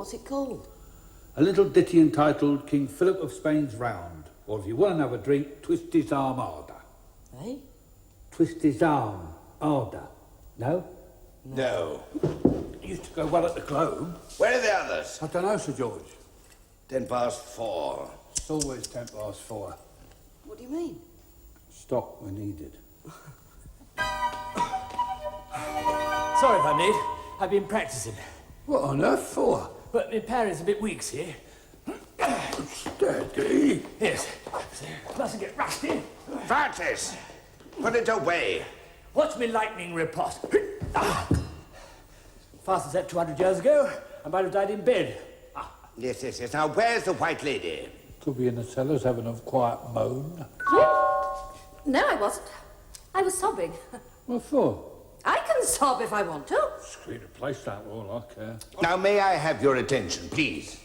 What's it called? A little ditty entitled King Philip of Spain's Round, or if you want another drink, Twist His Arm Harder. Eh? Twist his arm harder. No? No. It used to go well at the Globe. Where are the others? I don't know, Sir George. 4:10. It's always 4:10. What do you mean? Stop when needed. Sorry if I'm late. I've been practicing. What on earth for? But my parents are a bit weak, see? Steady. Yes. Mustn't get rusty. Francis, put it away. Watch me lightning riposte. Fast as that 200 years ago, I might have died in bed. Yes. Now, where's the White Lady? Could be in the cellars having a quiet moan. No, I wasn't. I was sobbing. What for? I can sob if I want to. Screen a place that all I care. Now, may I have your attention, please?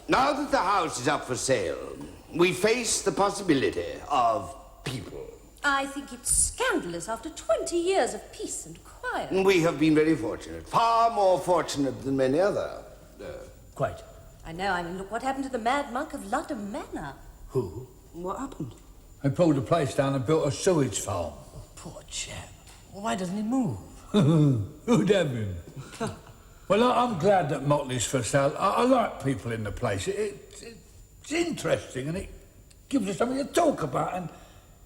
Now that the house is up for sale, we face the possibility of people. I think it's scandalous after 20 years of peace and quiet. We have been very fortunate, far more fortunate than many other. Quite. I know. I mean, look what happened to the Mad Monk of Ludham Manor. Who? What happened? They pulled the place down and built a sewage farm. Poor chap. Why doesn't he move? Who'd have him? Well, I'm glad that Motley's for sale. I like people in the place. It's interesting and it gives us something to talk about and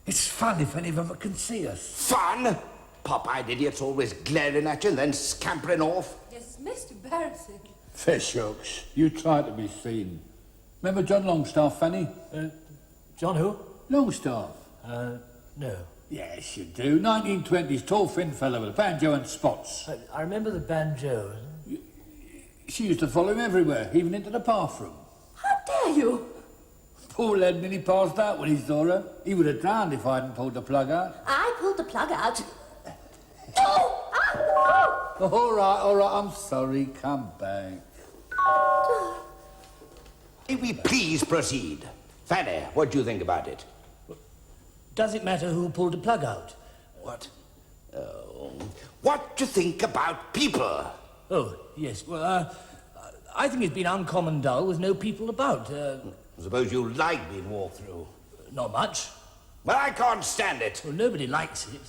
it's fun if any of them can see us. Fun? Pop-eyed idiots always glaring at you and then scampering off. Yes, it's most embarrassing. Fish hooks. You try to be seen. Remember John Longstaff, Fanny? John who? Longstaff. No. Yes, you do. 1920s, tall, thin fellow with a banjo and spots. I remember the banjo. She used to follow him everywhere, even into the bathroom. How dare you? Poor lad nearly passed out when he saw her. He would have drowned if I hadn't pulled the plug out. I pulled the plug out. Oh! Ah! Oh! All right, I'm sorry. Come back. May we please proceed? Fanny, what do you think about it? Does it matter who pulled the plug out? What? Oh, what do you think about people? Oh, yes. Well, I think it's been uncommon dull with no people about. Suppose you like being walked through. Not much. Well, I can't stand it. Well, nobody likes it.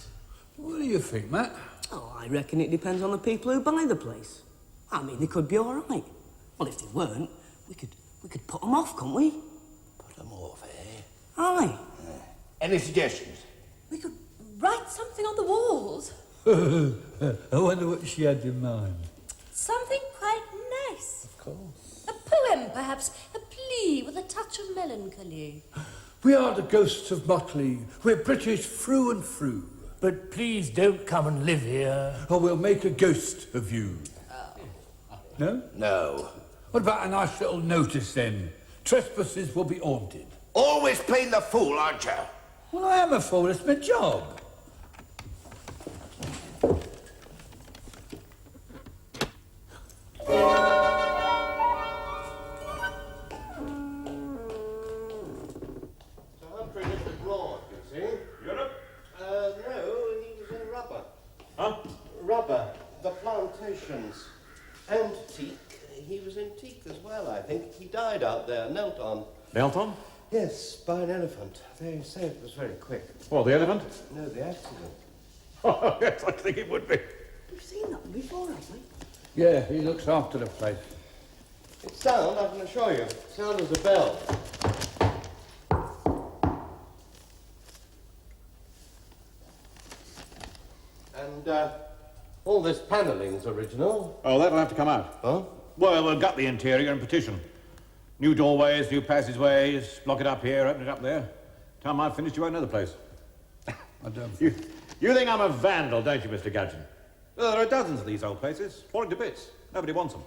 What do you think, Matt? Oh, I reckon it depends on the people who buy the place. I mean, they could be all right. Well, if they weren't, we could put them off, couldn't we? Put them off, eh? Aye. Any suggestions? We could write something on the walls. I wonder what she had in mind. Something quite nice. Of course. A poem, perhaps. A plea with a touch of melancholy. We are the ghosts of Motley. We're British through and through. But please don't come and live here. Or we'll make a ghost of you. No? No. What about a nice little notice then? Trespassers will be haunted. Always playing the fool, aren't you? Well, I am a fool. It's my job. Humphrey lived abroad, you see. Europe? No, he was in rubber. Huh? Rubber, the plantations. And teak. He was in teak as well, I think. He died out there, knelt on. Knelt on? Yes, by an elephant. They say it was very quick. What, the elephant? No, the accident. Oh, yes, I think it would be. We've seen that one before, haven't we? Yeah, he looks after the place. It's sound, I can assure you. Sound as a bell. And, all this panelling's original. Oh, that'll have to come out. Huh? Well, we'll gut the interior and petition. New doorways, new passageways, block it up here, open it up there. Time I've finished, you won't know the place. I don't. You think I'm a vandal, don't you, Mr. Gudgeon? Well, there are dozens of these old places, falling to bits. Nobody wants them.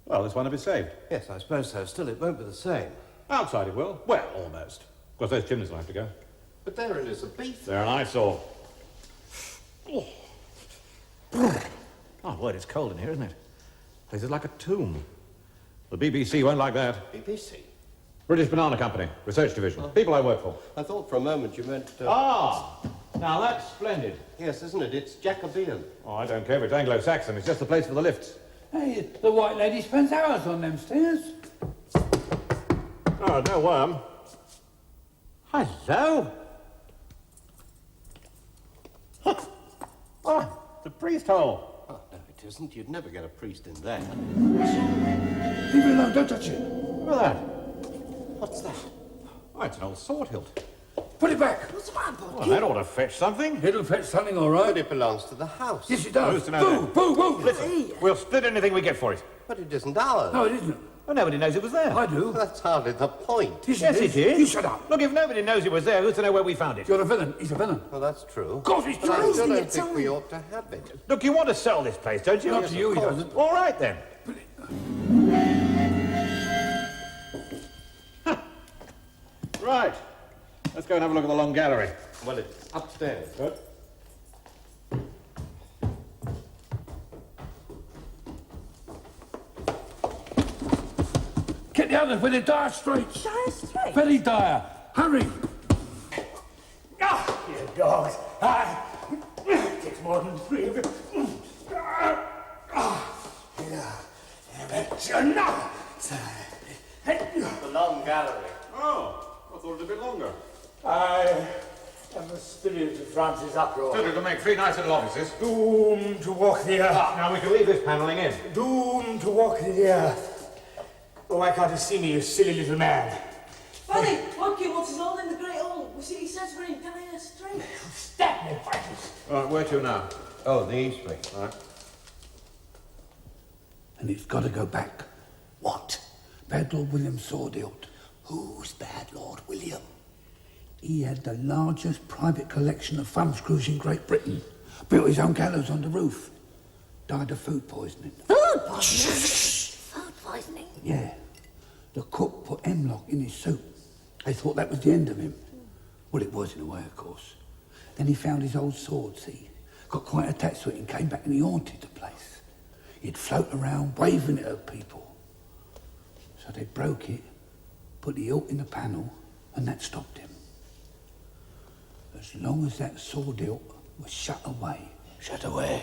Well, this one will be saved. Yes, I suppose so. Still, it won't be the same. Outside it will. Well, almost. Of course, those chimneys will have to go. But they're Elizabethan. They're an eyesore. Oh. Oh, word, it's cold in here, isn't it? Place is like a tomb. The BBC won't like that. BBC? British Banana Company, Research Division. People I work for. I thought for a moment you meant... Now, that's splendid. Yes, isn't it? It's Jacobean. Oh, I don't care if it's Anglo-Saxon. It's just the place for the lifts. Hey, the white lady spends hours on them stairs. Oh, no worm. Hello. Oh, the priest hole. Oh, no, it isn't. You'd never get a priest in there. Leave it alone, don't touch it. Look at that. What's that? Oh, it's an old sword hilt. Put it back. What's the matter, Well, that ought to fetch something. It'll fetch something, all But right. it belongs to the house. Yes, it does. Who's to know Boo, that? boo, boo. Listen, we'll split anything we get for it. But it isn't ours. No, it isn't. Well, nobody knows it was there. I do. That's hardly the point. Yes, it is. You shut up. Look, if nobody knows it was there, who's to know where we found it? You're a villain. He's a villain. Well, that's true. Of course he's But I true. still don't Idiot, think tell we me. ought to have it. Look, you want to sell this place, don't you? Not Yes, to you, of he course. doesn't. All right, then. Right. Let's go and have a look at the long gallery. Well, it's upstairs. Good. Get the others with the dire straits. Dire Straits? Very dire. Hurry. Ah, you dogs. Ah, it takes more than three of you. That's enough. The long gallery. Oh, I thought it was a bit longer. I am the spirit of Francis Uproar. So we can make 3 nice little offices. Doomed to walk the earth. Now, we can leave this panelling in. Doomed to walk the earth. Oh, why can't you see me, you silly little man? Fanny, Monkey wants us all in the Great Hall. He says we're in dire straits. Stab me, Francis. All right, where to now? Oh, the East Wing. All right. And it's got to go back. What? Bad Lord William's sword hilt. Who's Bad Lord William? He had the largest private collection of thumbscrews in Great Britain. Built his own gallows on the roof. Died of food poisoning. Food poisoning? Food poisoning? Yeah. The cook put hemlock in his soup. They thought that was the end of him. Well, it was in a way, of course. Then he found his old sword, see? Got quite attached to it and came back and he haunted the place. He'd float around, waving it at people. So they broke it, put the hilt in the panel, and that stopped him. As long as that sword hilt was shut away, Shut away.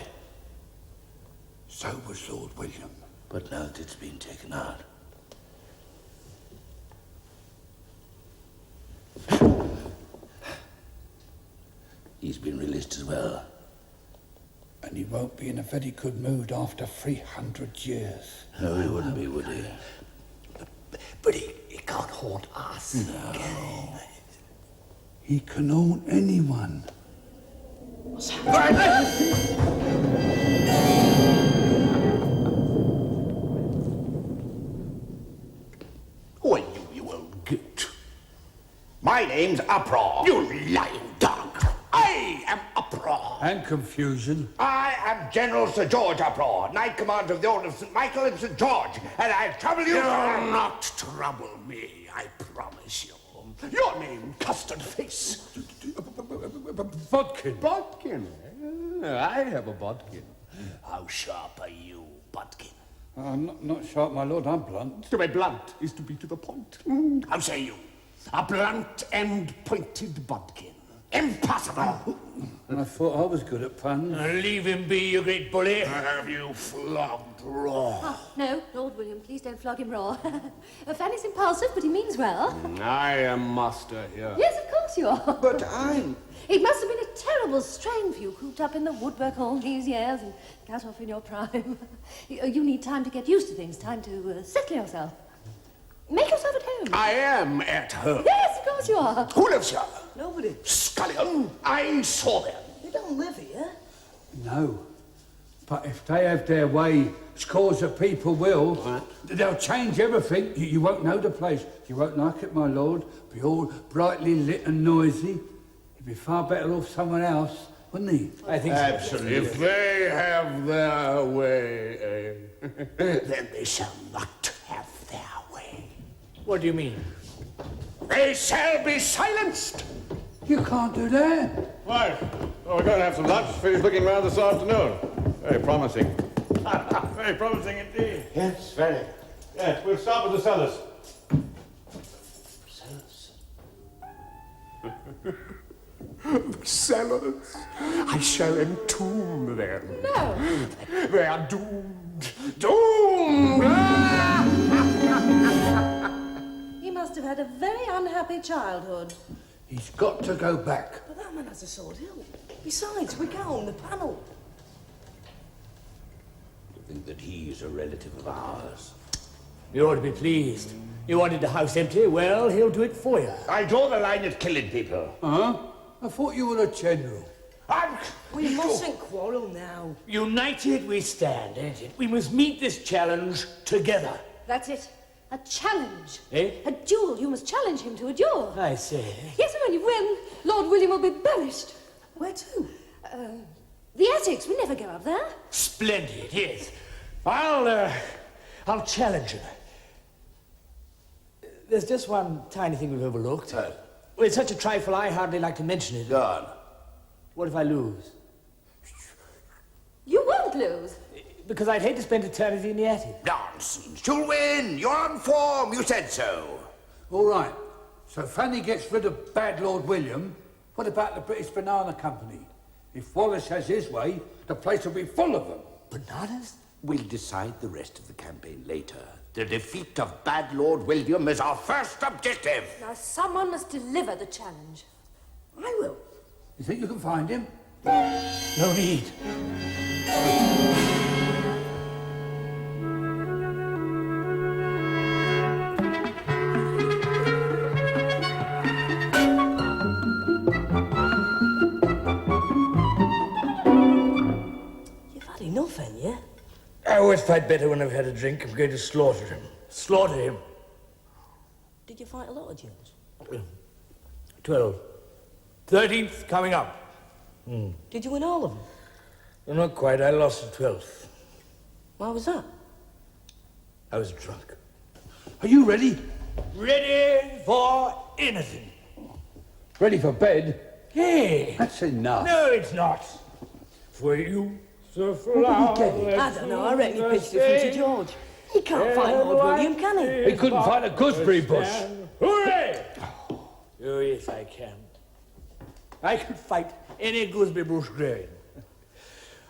so was Lord William. But now that it's been taken out. He's been released as well. And he won't be in a very good mood after 300 years. No, he wouldn't be, would he? But he can't haunt us. No. He can haunt anyone. Who are you old git? My name's Uproar. You lying dog. I am Uproar. And confusion. I am General Sir George Uproar, Knight Commander of the Order of St. Michael and St. George, and I'll trouble you. You'll not trouble me, I promise you. Your name, Custard Face. Bodkin. Bodkin. I have a bodkin. How sharp are you, Bodkin? Not sharp, my lord, I'm blunt. To be blunt is to be to the point. How say you? A blunt and pointed bodkin. Impossible! I thought I was good at puns. Leave him be, you great bully. Have you flogged raw? Oh, no, Lord William, please don't flog him raw. Fanny's impulsive, but he means well. I am master here. Yes, of course you are. But I'm... It must have been a terrible strain for you, cooped up in the woodwork all these years and cut off in your prime. You need time to get used to things, time to settle yourself. Make yourself at home. I am at home. Yes, of course you are. Who lives here? Nobody. Scullion. I saw them. They don't live here. No. But if they have their way, scores of people will, they'll change everything. You won't know the place. You won't like it, my lord. Be all brightly lit and noisy. He'd be far better off somewhere else, wouldn't he? I think so. Absolutely. If they have their way, Then they shall not have their way. What do you mean? They shall be silenced. You can't do that. Right. Well, we're going to have some lunch. Finish looking round this afternoon. Very promising. Very promising indeed. Yes, very. Yes, we'll start with the cellars. Cellars. I shall entomb them. No. They are doomed. Doomed! He must have had a very unhappy childhood. He's got to go back. But that man has a sword hill. Besides, we can't own the panel. You think that he's a relative of ours? You ought to be pleased. You wanted the house empty, well, he'll do it for you. I draw the line at killing people. Huh? I thought you were a general. We mustn't quarrel now. United we stand, ain't it? We must meet this challenge together. That's it. A challenge. Eh? A duel. You must challenge him to a duel. I say. Yes, and when you win, Lord William will be banished. Where to? The attics. We never go up there. Splendid, yes. I'll challenge him. There's just one tiny thing we've overlooked. Well, it's such a trifle, I hardly like to mention it. Go on. What if I lose? You won't lose. Because I'd hate to spend eternity in the attic. Nonsense. You'll win. You're on form. You said so. All right. So Fanny gets rid of bad Lord William. What about the British Banana Company? If Wallace has his way, the place will be full of them. Bananas? We'll decide the rest of the campaign later. The defeat of bad Lord William is our first objective. Now, someone must deliver the challenge. I will. You think you can find him? No need. You've had enough, ain't you? I always fight better when I've had a drink. I'm going to slaughter him. Slaughter him. Did you fight a lot of duels? 12. 13th coming up. Did you win all of them? Well, not quite. I lost the 12th. Why was that? I was drunk. Are you ready? Ready for anything. Ready for bed? Hey. That's enough. No, it's not. For you, the flower. I don't know. I reckon he pitched it from George. He can't fight Lord William, can he? He couldn't find a gooseberry bush. Hooray! Oh, yes, I can. I could fight any gooseberry bush growing.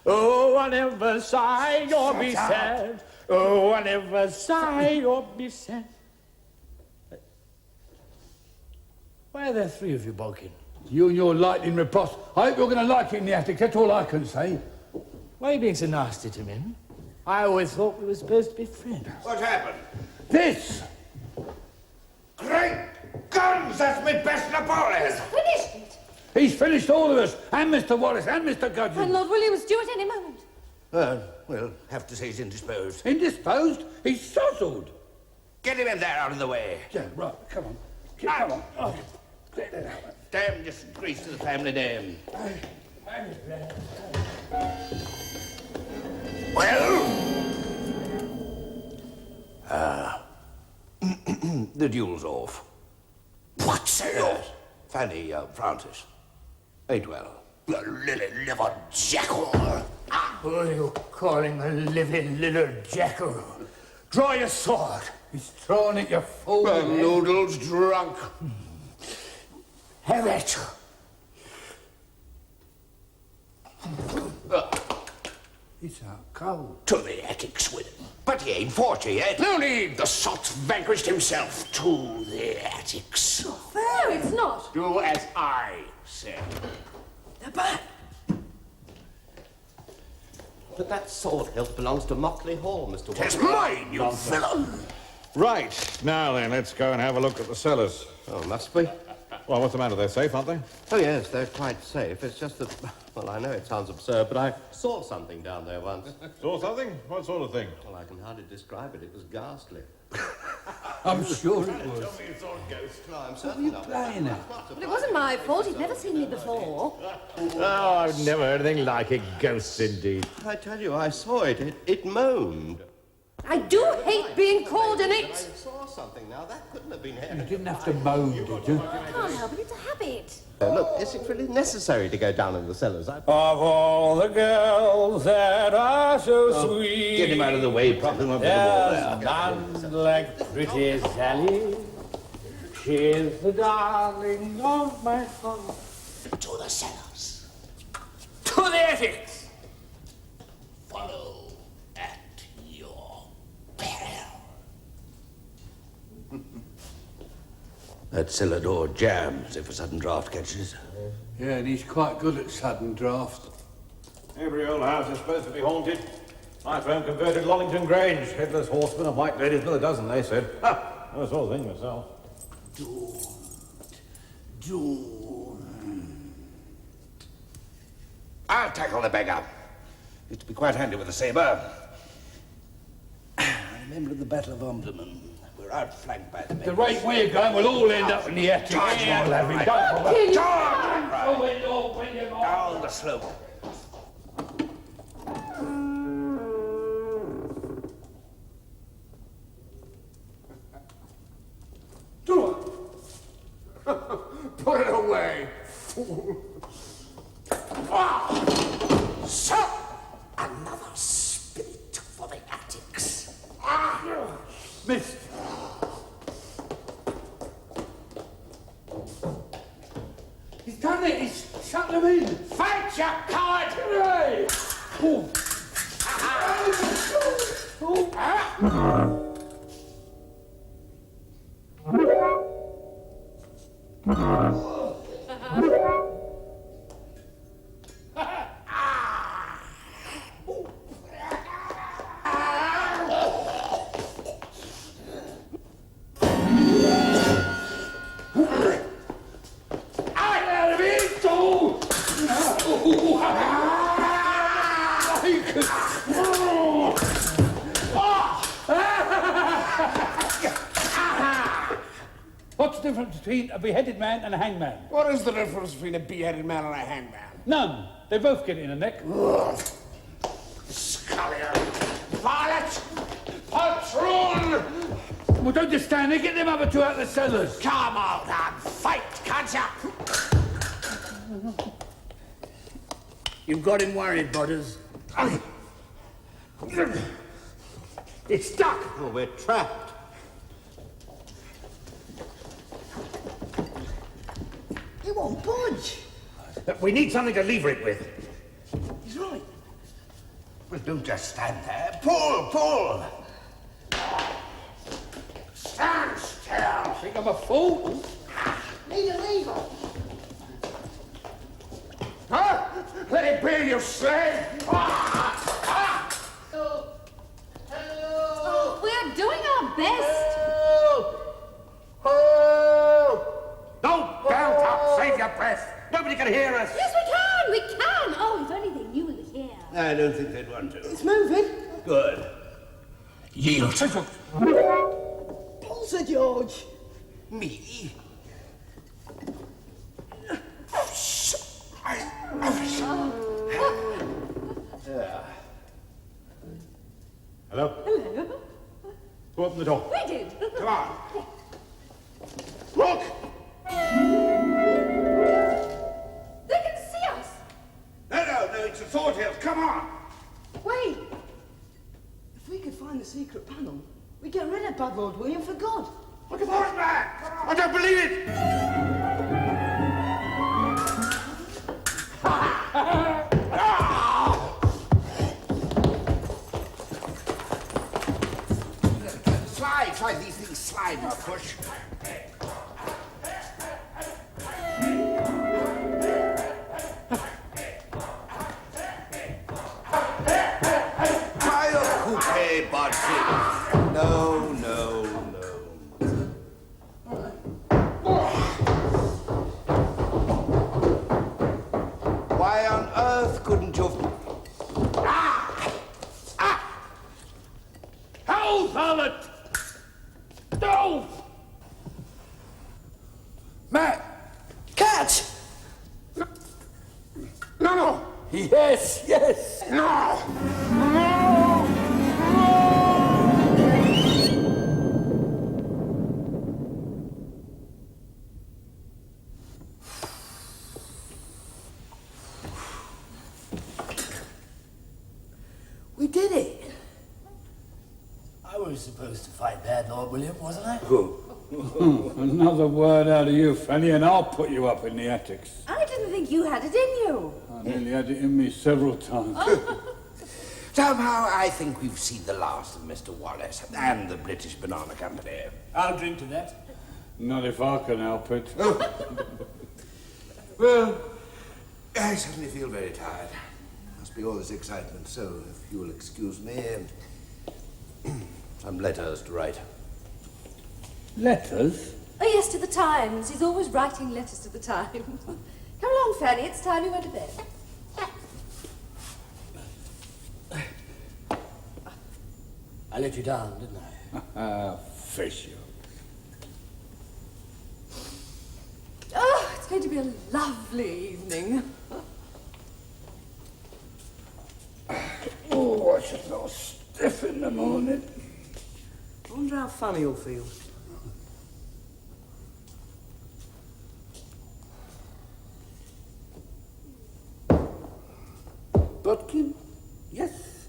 Oh, I never sigh or be sad. Oh, I never sigh or be sad. Why are there three of you bulking? You and your lightning riposte. I hope you're going to like it in the attic. That's all I can say. Why are you being so nasty to me? I always thought we were supposed to be friends. What happened? This! Great guns! That's my best Napoleon! Finished it. He's finished all of us, and Mr. Wallace, and Mr. And Gudgeon. Lord William's due at any moment. We'll have to say he's indisposed. Indisposed? He's sozzled. Get him in there out of the way. Yeah, right, come on. Come on. Oh, get that out. Damn disgrace to the family name. Well? The duel's off. What, sir? Fanny, Francis. Ain't well. The lily-livered jackal. Who are you calling a living little jackal? Draw your sword. He's throwing at your fool. Noodle's drunk. Have it. He's out cold. To the attics with him. But he ain't 40 yet. No need. The sot's vanquished himself. To the attics. No, it's not. Do as I say. They're back. But that sword hilt belongs to Motley Hall, Mr. It's Watson. mine, you fellow. Right, now then, let's go and have a look at the cellars. Oh, must we? Well, what's the matter? They're safe, aren't they? Oh, yes, they're quite safe. It's just that, well, I know it sounds absurd, but I saw something down there once. Saw something? What sort of thing? Well, I can hardly describe it. It was ghastly. I'm sure it was. No, I'm certain of it. Playing it. But it wasn't my fault. He'd never seen me before. Oh, I've never heard anything like it. Ghosts, indeed. I tell you, I saw it. It moaned. I do hate being called an I it. saw something now. That couldn't have been You him. didn't have to moan, did you? I can't help it. It's a habit. Look, is it really necessary to go down in the cellars? Of all the girls that are so sweet, Get him out of the way, prop him up with the ball there's there. none like pretty Sally. She's the darling of my heart. To the cellars. To the attics! Follow at your peril. That cellar door jams if a sudden draft catches. Yeah, and he's quite good at sudden draft. Every old house is supposed to be haunted. My firm converted Lollington Grange, headless horseman and white ladies, another dozen, they said. Ha! I saw the thing myself. I'll tackle the beggar. Used to be quite handy with a sabre. I remember the Battle of Omdurman. We're outflanked by the The rate we're going, we'll all end up in the attic. Charge, We'll have him. right. Don't bother. Charge! Open it, open your mouth. Down the slope. Put it away, fool. So, another spirit for the attics. Missed. He's done it. He's shut them in. Fight, you coward! Hooray! Oh. What's the difference between a beheaded man and a hangman? What is the difference between a beheaded man and a hangman? None. They both get in the neck. Scullion! Varlet! Poltroon! Well, don't just stand there. Get them other two out of the cellars. Come out and fight, can't ya? You've got him worried, Butters. It's stuck! Oh, we're trapped. It won't budge. We need something to lever it with. He's right. Well, don't just stand there. Pull, pull! Stand still! Think I'm a fool? Need a lever. Huh? Let it be, you slave! Oh, we're doing our best. Don't belt up! Save your breath! Nobody can hear us! Yes, we can. We can. Oh, if only they knew we were here. I don't think they'd want to. It's moving. Good. Yield. Pull, Sir George. Me? Hello? Hello. Who opened the door? We did. Come on. Look! They can see us. No, it's the Swordhills. Come on! Wait. If we could find the secret panel, we'd get rid of bad Lord William for good. Look at that man! I don't believe it! Slide, these things slide, not push. Try your coupe, Bodsy. No. Why on earth couldn't you... Hold, varlet! No! Matt! Catch! No! Yes, yes! No! We did it. I was supposed to fight bad Lord William, wasn't I? Who? Another word out of you, Fanny, and I'll put you up in the attics. I didn't think you had it in you. I nearly had it in me several times. Somehow, I think we've seen the last of Mr. Wallace and the British Banana Company. I'll drink to that. Not if I can help it. Well, I suddenly feel very tired. Must be all this excitement, so if you will excuse me, some letters to write. Letters? Oh, yes, to the Times. He's always writing letters to the Times. Come along, Fanny. It's time you went to bed. I let you down, didn't I? Fish you. Oh, it's going to be a lovely evening. Oh, I should feel stiff in the morning. I wonder how Fanny will feel. Bodkin? Yes.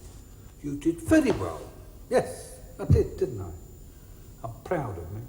You did very well. Yes, I did, didn't I? I'm proud of me.